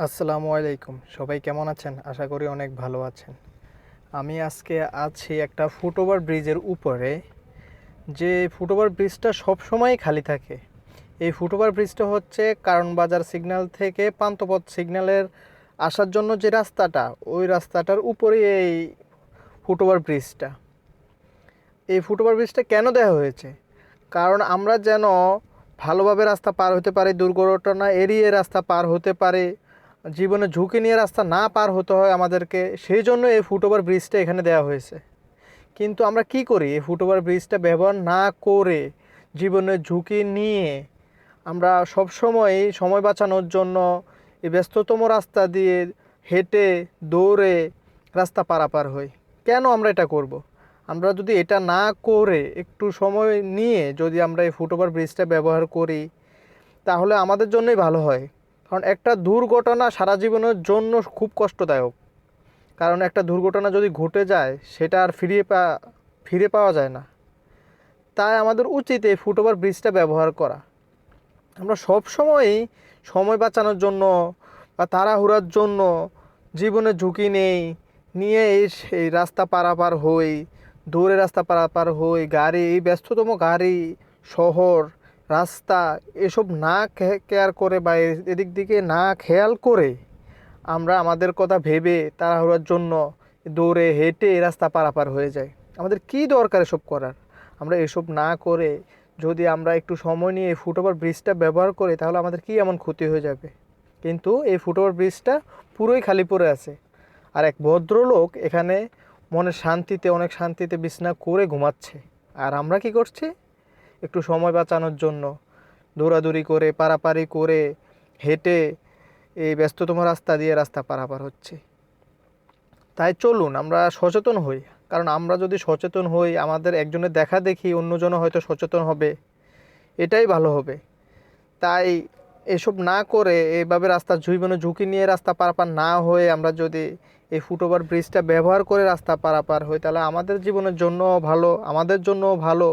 আসসালামু আলাইকুম। সবাই কেমন আছেন? আশা করি অনেক ভালো আছেন। আমি আজকে আছি একটা ফুটওভার ব্রিজের উপরে, যে ফুটওভার ব্রিজটা সবসময়ই খালি থাকে। এই ফুটওভার ব্রিজটা হচ্ছে কারণ বাজার সিগন্যাল থেকে পান্থপথ সিগন্যালের আসার জন্য যে রাস্তাটা, ওই রাস্তাটার উপরেই এই ফুটওভার ব্রিজটা। এই ফুটওভার ব্রিজটা কেন দেওয়া হয়েছে? কারণ আমরা যেন ভালোভাবে রাস্তা পার হতে পারি, দুর্ঘটনা এড়িয়ে রাস্তা পার হতে পারে, জীবনে ঝুঁকি নিয়ে রাস্তা না পার হতে হয় আমাদেরকে, সেই জন্য এই ফুটওভার ব্রিজটা এখানে দেওয়া হয়েছে। কিন্তু আমরা কি করি? এই ফুটওভার ব্রিজটা ব্যবহার না করে জীবনের ঝুঁকি নিয়ে আমরা সবসময় সময় বাঁচানোর জন্য এই ব্যস্ততম রাস্তা দিয়ে হেঁটে দৌড়ে রাস্তা পারাপার হই। কেন আমরা এটা করব? আমরা যদি এটা না করে একটু সময় নিয়ে যদি আমরা এই ফুটওভার ব্রিজটা ব্যবহার করি, তাহলে আমাদের জন্যই ভালো হয়। কারণ একটা দুর্ঘটনা সারা জীবনের জন্য খুব কষ্টদায়ক। কারণ একটা দুর্ঘটনা যদি ঘটে যায়, সেটা আর ফিরে পাওয়া যায় না। তাই আমাদের উচিত এই ফুটওভার ব্রিজটা ব্যবহার করা। আমরা সব সময়ই সময় বাঁচানোর জন্য বা তাড়াহুড়ার জন্য জীবনে ঝুঁকি নিয়ে এই রাস্তা পারাপার হই, দৌড়ে রাস্তা পারাপার হই, এই ব্যস্ততম গাড়ি, শহর, রাস্তা এসব না কেয়ার করে বা এদিক দিকে না খেয়াল করে আমরা আমাদের কথা ভেবে তাড়াহুড়ার জন্য দৌড়ে হেঁটে এই রাস্তা পারাপার হয়ে যায়। আমাদের কি দরকার এসব করার? আমরা এসব না করে যদি আমরা একটু সময় নিয়ে এই ফুটওভার ব্রিজটা ব্যবহার করি, তাহলে আমাদের কি এমন ক্ষতি হয়ে যাবে? কিন্তু এই ফুটওভার ব্রিজটা পুরোই খালি পড়ে আছে। আর এক ভদ্রলোক এখানে অনেক শান্তিতে বিছানা করে ঘুমাচ্ছে। আর আমরা কি করছি? একটু সময় বাঁচানোর জন্য দৌড়াদৌড়ি করে, পারাপারি করে, হেঁটে এই ব্যস্ততম রাস্তা দিয়ে রাস্তা পারাপার হচ্ছে। তাই চলুন আমরা সচেতন হই। কারণ আমরা যদি সচেতন হই, আমাদের একজনের দেখা দেখি অন্যজনও হয়তো সচেতন হবে, এটাই ভালো হবে। তাই এসব না করে এইভাবে জীবনে ঝুঁকি নিয়ে রাস্তা পারাপার না হয়ে আমরা যদি এই ফুটওভার ব্রিজটা ব্যবহার করে রাস্তা পারাপার হই, তাহলে আমাদের জীবনের জন্য ভালো, আমাদের জন্য ভালো,